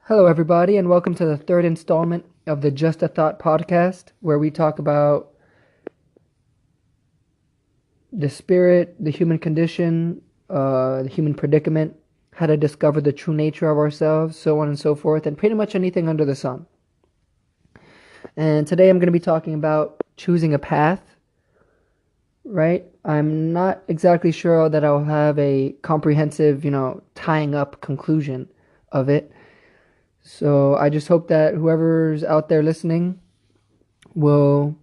Hello, everybody, and welcome to the third installment of the Just a Thought podcast, where we talk about the spirit, the human condition, the human predicament, how to discover the true nature of ourselves, so on and so forth, and pretty much anything under the sun. And today I'm going to be talking about choosing a path, right? I'm not exactly sure that I'll have a comprehensive, tying up conclusion of it. So I just hope that whoever's out there listening will,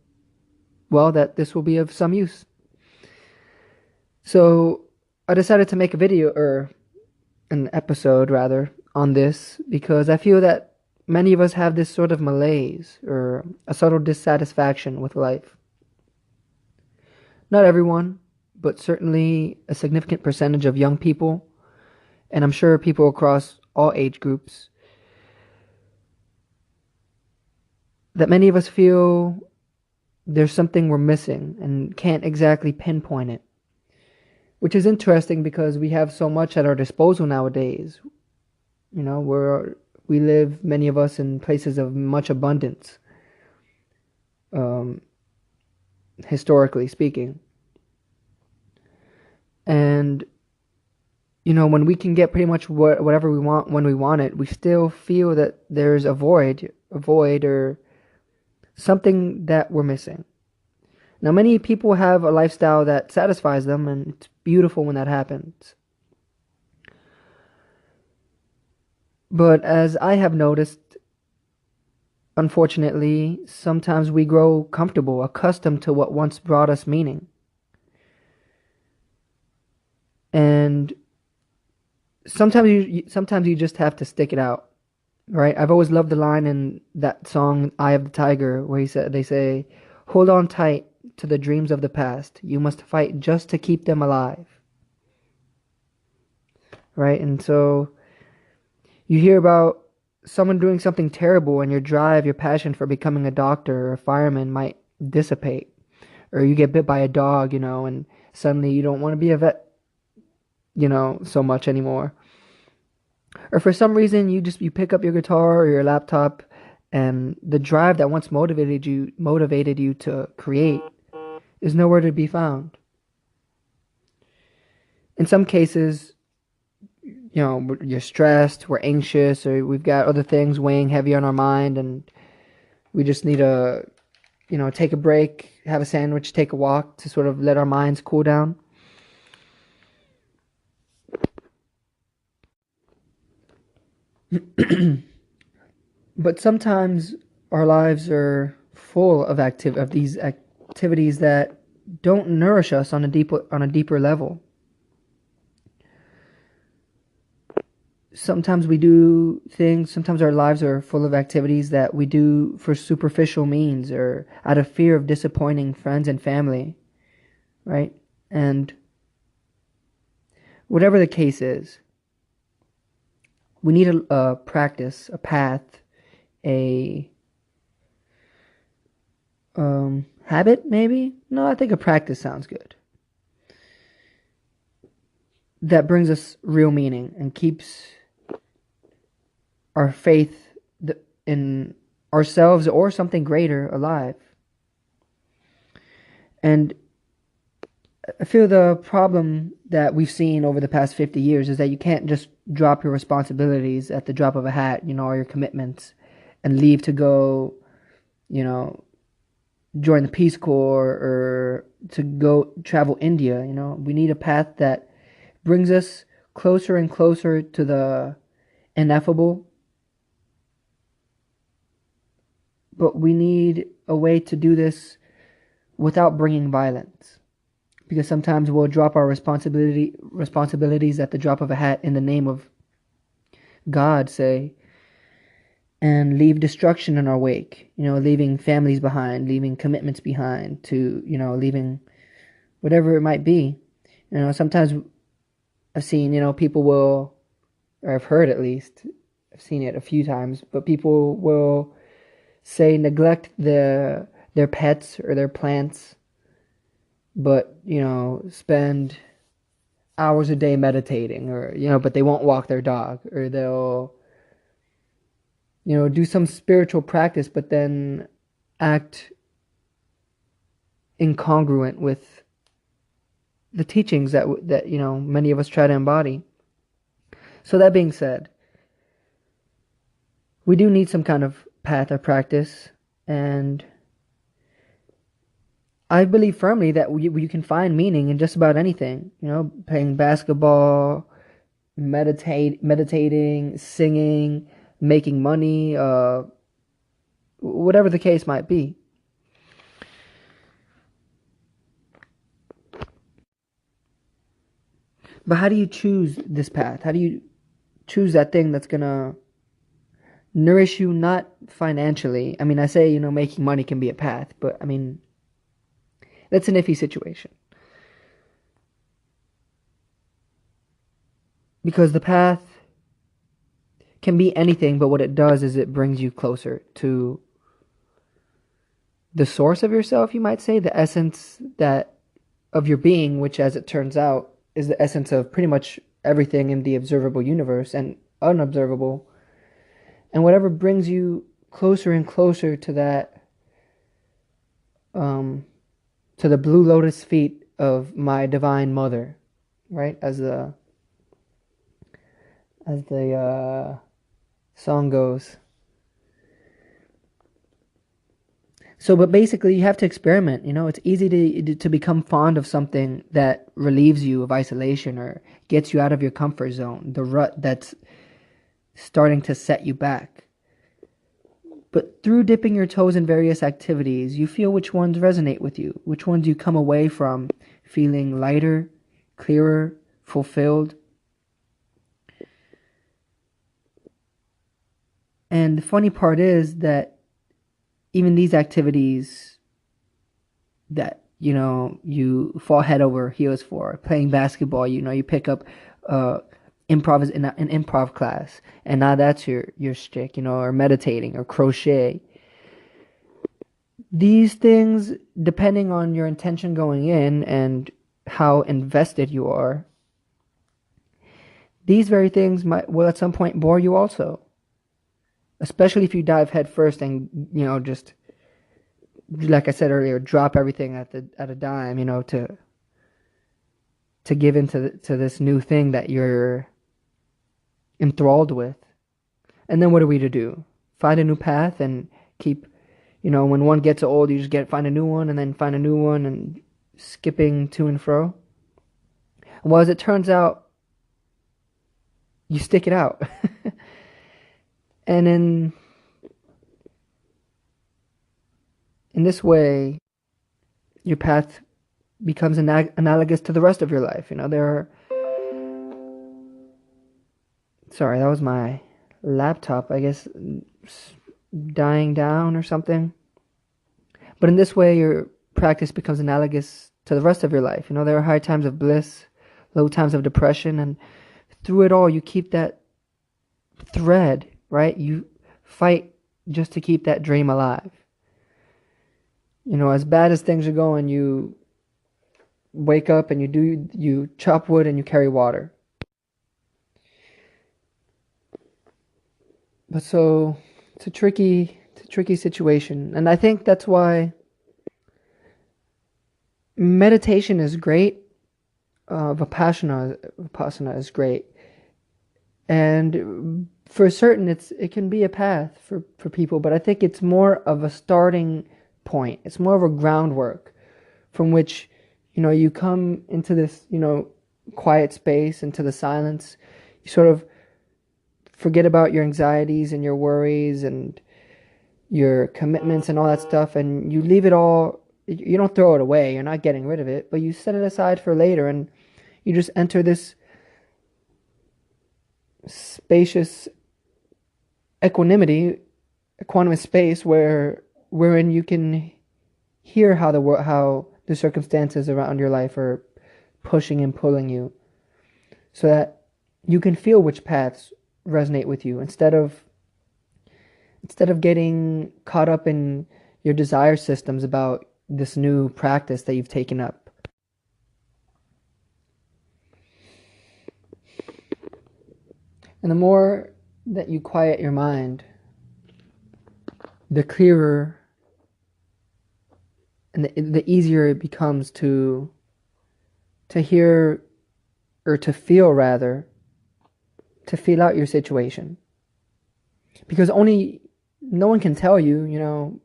that this will be of some use. So I decided to make a video, or an episode rather, on this because I feel that many of us have this sort of malaise or a subtle dissatisfaction with life. Not everyone, but certainly a significant percentage of young people, and I'm sure people across all age groups, that many of us feel there's something we're missing and can't exactly pinpoint it. Which is interesting because we have so much at our disposal nowadays. We live, many of us, in places of much abundance, historically speaking. And, when we can get pretty much whatever we want when we want it, we still feel that there's a void or something that we're missing. Now, many people have a lifestyle that satisfies them, and it's beautiful when that happens. But as I have noticed, unfortunately, sometimes we grow comfortable, accustomed to what once brought us meaning. And sometimes you just have to stick it out, right? I've always loved the line in that song, Eye of the Tiger, where they say, hold on tight to the dreams of the past. You must fight just to keep them alive. Right? And so you hear about someone doing something terrible, and your drive, your passion for becoming a doctor or a fireman might dissipate. Or you get bit by a dog, and suddenly you don't want to be a vet, so much anymore. Or for some reason you pick up your guitar or your laptop, and the drive that once motivated you to create is nowhere to be found. In some cases, you're stressed, we're anxious, or we've got other things weighing heavy on our mind, and we just need to, take a break, have a sandwich, take a walk to sort of let our minds cool down. But sometimes our lives are full of these activities that don't nourish us on a deeper level. Sometimes we do things, sometimes our lives are full of activities that we do for superficial means or out of fear of disappointing friends and family, right? And whatever the case is, we need a practice, a path, a habit, maybe? No, I think a practice sounds good. That brings us real meaning and keeps our faith in ourselves or something greater alive. And I feel the problem that we've seen over the past 50 years is that you can't just drop your responsibilities at the drop of a hat, or your commitments, and leave to go, join the Peace Corps or to go travel India. We need a path that brings us closer and closer to the ineffable. But we need a way to do this without bringing violence. Because sometimes we'll drop our responsibilities at the drop of a hat in the name of God, say, and leave destruction in our wake. Leaving families behind, leaving commitments behind, to leaving whatever it might be. Sometimes I've seen people will, or I've heard at least, I've seen it a few times, but people will say neglect their pets or their plants, but spend hours a day meditating, or but they won't walk their dog, or they'll do some spiritual practice, but then act incongruent with the teachings that many of us try to embody. So that being said, we do need some kind of path or practice, and I believe firmly that you can find meaning in just about anything. Playing basketball, meditating, singing, making money, whatever the case might be. But how do you choose this path? How do you choose that thing that's gonna nourish you, not financially? I mean, I say, making money can be a path, but I mean, that's an iffy situation. Because the path can be anything, but what it does is it brings you closer to the source of yourself, you might say, the essence that of your being, which, as it turns out, is the essence of pretty much everything in the observable universe and unobservable. And whatever brings you closer and closer to that, to the blue lotus feet of my divine mother, right? As the song goes. So, but basically, you have to experiment. It's easy to become fond of something that relieves you of isolation or gets you out of your comfort zone, the rut that's starting to set you back. But through dipping your toes in various activities, you feel which ones resonate with you, which ones you come away from feeling lighter, clearer, fulfilled. And the funny part is that even these activities that, you fall head over heels for, playing basketball, you pick up improv in an improv class, and now that's your shtick, or meditating or crochet. These things, depending on your intention going in and how invested you are, these very things will at some point bore you also. Especially if you dive head first and, just, like I said earlier, drop everything at a dime, to give into to this new thing that you're enthralled with. And then what are we to do? Find a new path and keep, when one gets old, you just find a new one and then find a new one and skipping to and fro. Well, as it turns out, you stick it out. And in this way, your path becomes analogous to the rest of your life. Sorry, that was my laptop, I guess, dying down or something. But in this way, your practice becomes analogous to the rest of your life. There are high times of bliss, low times of depression, and through it all, you keep that thread, right? You fight just to keep that dream alive. As bad as things are going, you wake up and you chop wood and you carry water. But so it's a tricky situation, and I think that's why meditation is great. Vipassana is great, and for certain, it can be a path for people, but I think it's more of a starting point. It's more of a groundwork from which, you come into this, quiet space, into the silence. You sort of forget about your anxieties and your worries and your commitments and all that stuff, and you leave it all. You don't throw it away. You're not getting rid of it, but you set it aside for later, and you just enter this spacious equanimity, equanimous space wherein you can hear how the circumstances around your life are pushing and pulling you, so that you can feel which paths resonate with you instead of getting caught up in your desire systems about this new practice that you've taken up. And the more that you quiet your mind, the clearer and the easier it becomes to hear, or to feel rather, to feel out your situation. Because no one can tell you,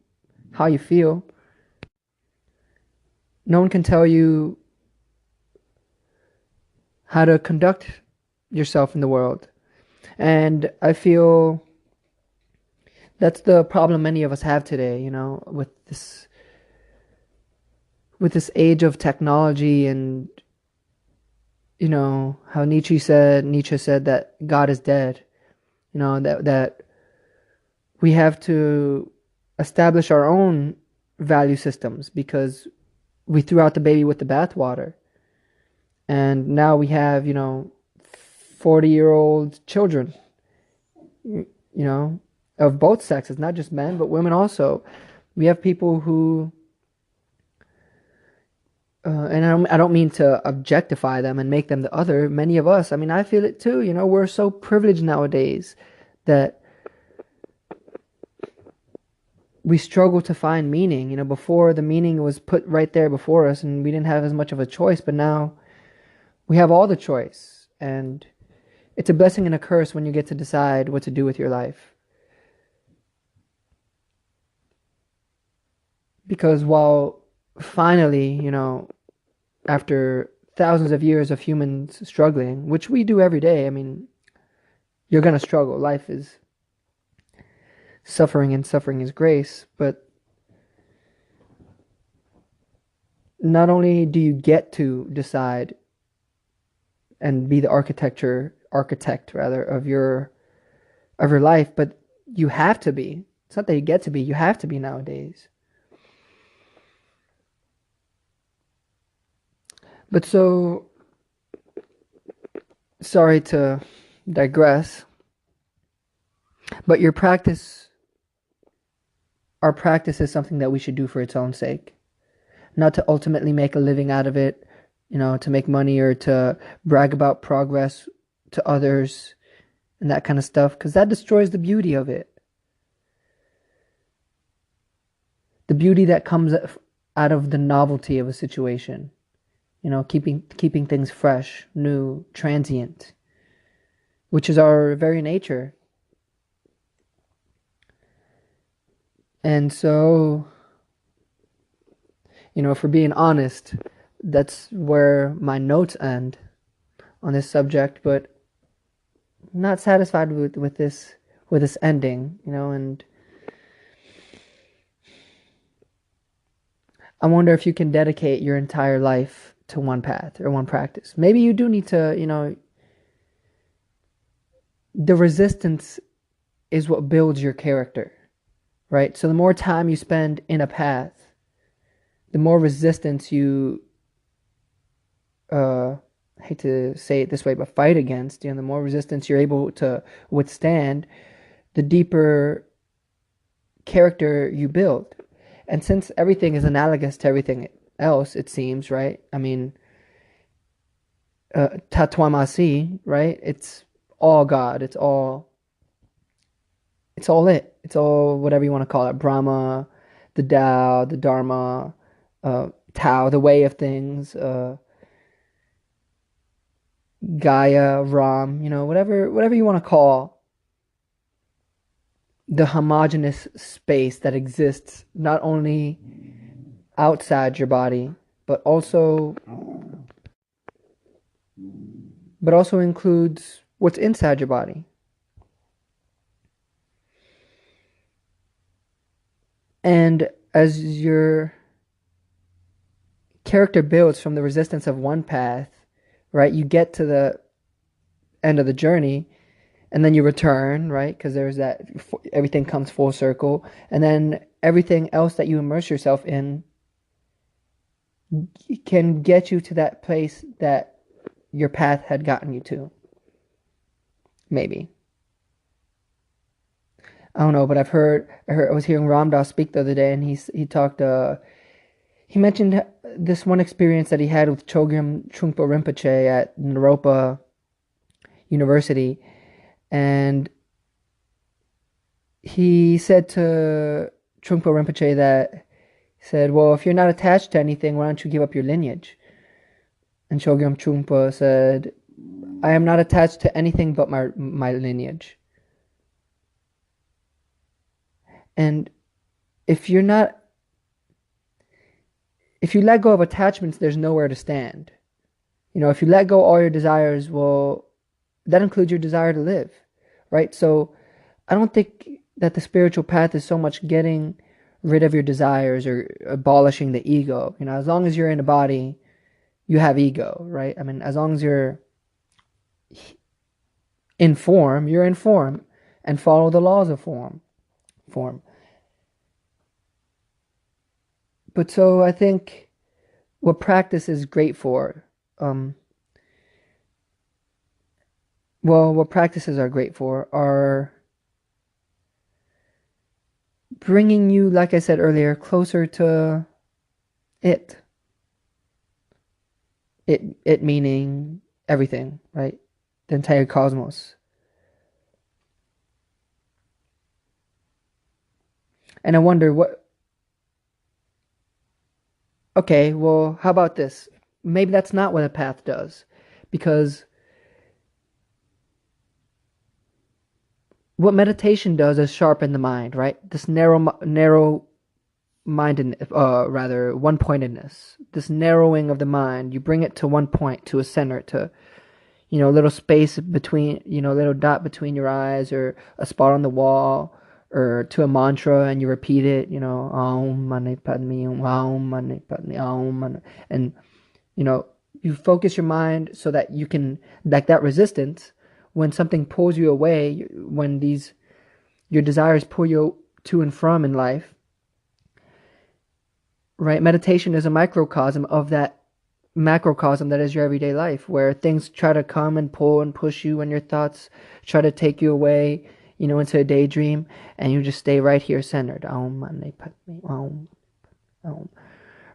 how you feel. No one can tell you how to conduct yourself in the world. And I feel that's the problem many of us have today, with this age of technology, and how Nietzsche said that God is dead. That we have to establish our own value systems, because we threw out the baby with the bathwater. And now we have, 40-year-old children, of both sexes, not just men, but women also. We have people who, and I don't mean to objectify them and make them the other. Many of us, I feel it too, we're so privileged nowadays that we struggle to find meaning. Before, the meaning was put right there before us and we didn't have as much of a choice, but now we have all the choice. And it's a blessing and a curse when you get to decide what to do with your life. Because while finally, after thousands of years of humans struggling, which we do every day, you're going to struggle. Life is suffering, and suffering is grace. But not only do you get to decide and be the architect of your life, but you have to be. It's not that you get to be, you have to be nowadays. But so, sorry to digress, but our practice is something that we should do for its own sake, not to ultimately make a living out of it, to make money or to brag about progress to others and that kind of stuff, because that destroys the beauty of it. The beauty that comes out of the novelty of a situation, keeping things fresh, new, transient, which is our very nature. And so, for being honest, that's where my notes end on this subject, but I'm not satisfied with this ending, and I wonder if you can dedicate your entire life to one path or one practice. Maybe you do need to, the resistance is what builds your character, right? So the more time you spend in a path, the more resistance you, I hate to say it this way, but fight against, the more resistance you're able to withstand, the deeper character you build. And since everything is analogous to everything else, it seems, right? Tatwamasi, right? It's all God. It's all it. It's all whatever you want to call it. Brahma, the Tao, the Dharma, Tao, the way of things, Gaia, Ram, whatever you want to call the homogeneous space that exists not only outside your body, but also includes what's inside your body. And as your character builds from the resistance of one path, right, you get to the end of the journey, and then you return, right, because there's that, everything comes full circle, and then everything else that you immerse yourself in can get you to that place that your path had gotten you to. Maybe. I don't know, but I was hearing Ram Dass speak the other day, and he talked, he mentioned this one experience that he had with Chogyam Trungpa Rinpoche at Naropa University, and he said to Trungpa Rinpoche that said, well, if you're not attached to anything, why don't you give up your lineage? And Chogyam Trungpa said, I am not attached to anything but my lineage. And if you let go of attachments, there's nowhere to stand. If you let go all your desires, well, that includes your desire to live, right? So I don't think that the spiritual path is so much getting rid of your desires or abolishing the ego. As long as you're in a body, you have ego, right? I mean, as long as you're in form, you're in form, and follow the laws of form. But so I think what practice is great for, what practices are great for are bringing you, like I said earlier, closer to it. It meaning everything, right? The entire cosmos. And I wonder okay, well, how about this? Maybe that's not what a path does. Because what meditation does is sharpen the mind, right? This narrow minded, one-pointedness, this narrowing of the mind. You bring it to one point, to a center, to, a little space between, little dot between your eyes, or a spot on the wall, or to a mantra, and you repeat it, Aum Mani Padme Hum, Aum Mani Padme Aum, and, you focus your mind so that you can, like that resistance, when something pulls you away, when your desires pull you to and from in life, right? Meditation is a microcosm of that macrocosm that is your everyday life, where things try to come and pull and push you, and your thoughts try to take you away, into a daydream, and you just stay right here centered. Aum Mani Padme Aum, Aum.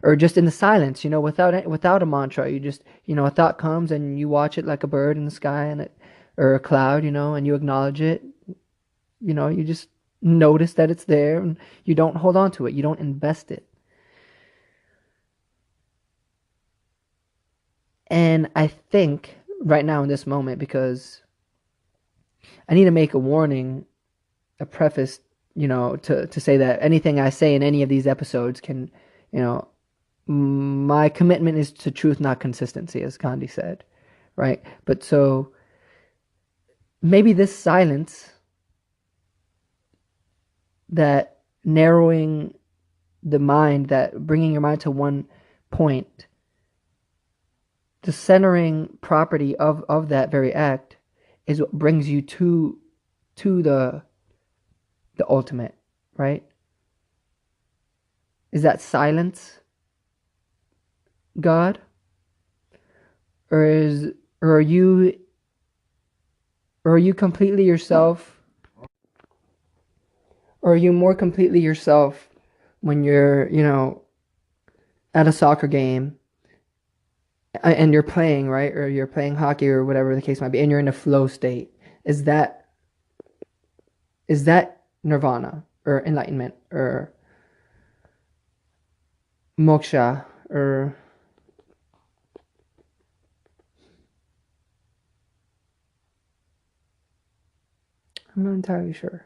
Or just in the silence, without a mantra, you just, a thought comes and you watch it like a bird in the sky, or a cloud, and you acknowledge it. You just notice that it's there, and you don't hold on to it. You don't invest it. And I think right now in this moment, because I need to make a warning, a preface, to say that anything I say in any of these episodes can, my commitment is to truth, not consistency, as Gandhi said, right? But so maybe this silence, that narrowing the mind, that bringing your mind to one point, the centering property of that very act is what brings you to the ultimate, right? Is that silence God? Or are you completely yourself? Or are you more completely yourself when you're, at a soccer game and you're playing, right? Or you're playing hockey or whatever the case might be, and you're in a flow state? Is that nirvana or enlightenment or moksha or I'm not entirely sure.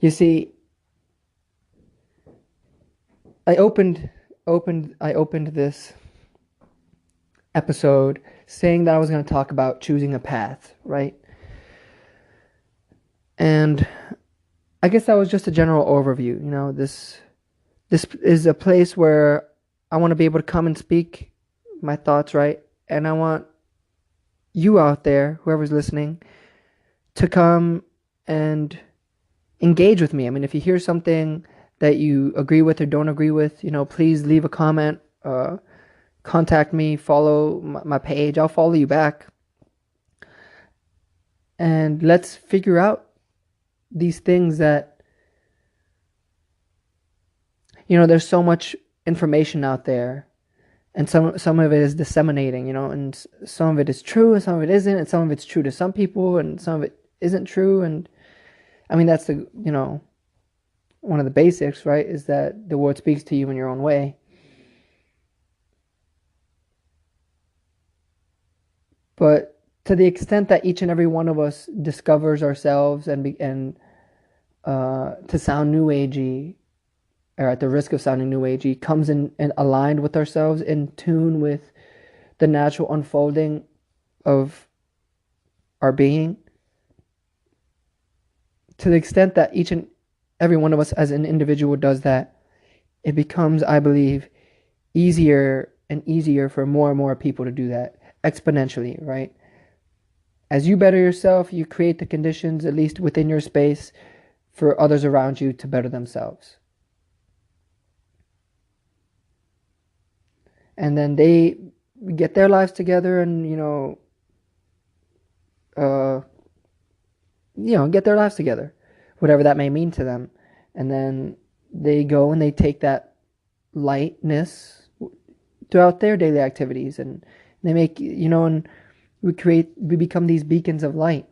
You see, I opened this episode saying that I was going to talk about choosing a path, right? And I guess that was just a general overview. This is a place where I want to be able to come and speak my thoughts, right? And I want you out there, whoever's listening, to come and engage with me. I mean, if you hear something that you agree with or don't agree with, please leave a comment, contact me, follow my page. I'll follow you back. And let's figure out these things that, there's so much information out there, and some of it is disseminating, and some of it is true and some of it isn't, and some of it's true to some people and some of it isn't true. And I mean, that's one of the basics, right? Is that the world speaks to you in your own way. But to the extent that each and every one of us discovers ourselves and to sound new agey, or at the risk of sounding new agey, comes in and aligned with ourselves, in tune with the natural unfolding of our being, to the extent that each and every one of us as an individual does that, it becomes, I believe, easier and easier for more and more people to do that exponentially, right? As you better yourself, you create the conditions, at least within your space, for others around you to better themselves. And then they get their lives together and, get their lives together, whatever that may mean to them. And then they go and they take that lightness throughout their daily activities, and they make, and we become these beacons of light,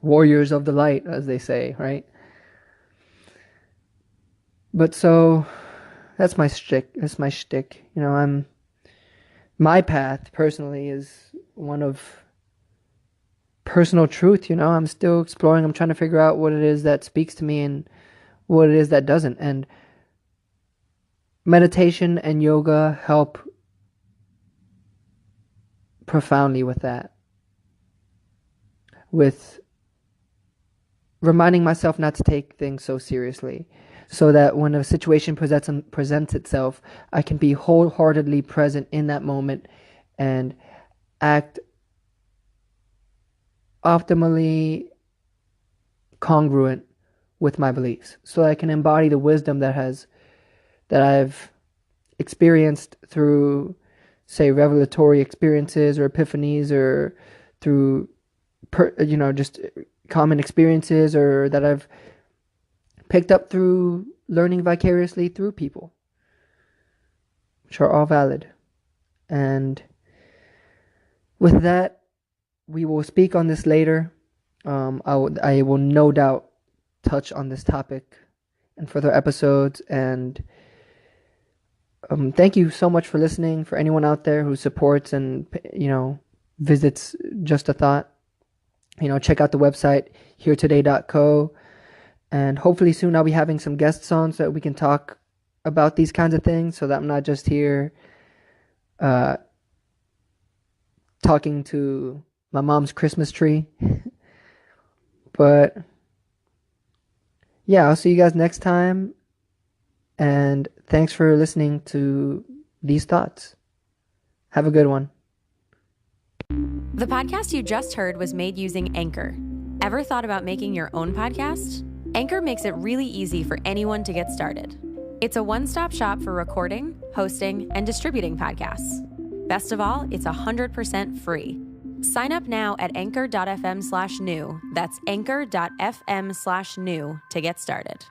warriors of the light, as they say, right? But so that's my shtick. My path personally is one of personal truth. I'm still exploring. I'm trying to figure out what it is that speaks to me and what it is that doesn't. And meditation and yoga help profoundly with that. With reminding myself not to take things so seriously, so that when a situation presents itself, I can be wholeheartedly present in that moment and act optimally congruent with my beliefs, so that I can embody the wisdom that I've experienced through, say, revelatory experiences or epiphanies, or through just common experiences, or that I've picked up through learning vicariously through people, which are all valid. And with that, we will speak on this later. I will no doubt touch on this topic in further episodes. And thank you so much for listening. For anyone out there who supports and visits Just a Thought, check out the website heretoday.co. And hopefully soon I'll be having some guests on so that we can talk about these kinds of things, so that I'm not just here talking to my mom's Christmas tree. But yeah, I'll see you guys next time. And thanks for listening to these thoughts. Have a good one. The podcast you just heard was made using Anchor. Ever thought about making your own podcast? Anchor makes it really easy for anyone to get started. It's a one-stop shop for recording, hosting, and distributing podcasts. Best of all, it's 100% free. Sign up now at anchor.fm/new. That's anchor.fm/new to get started.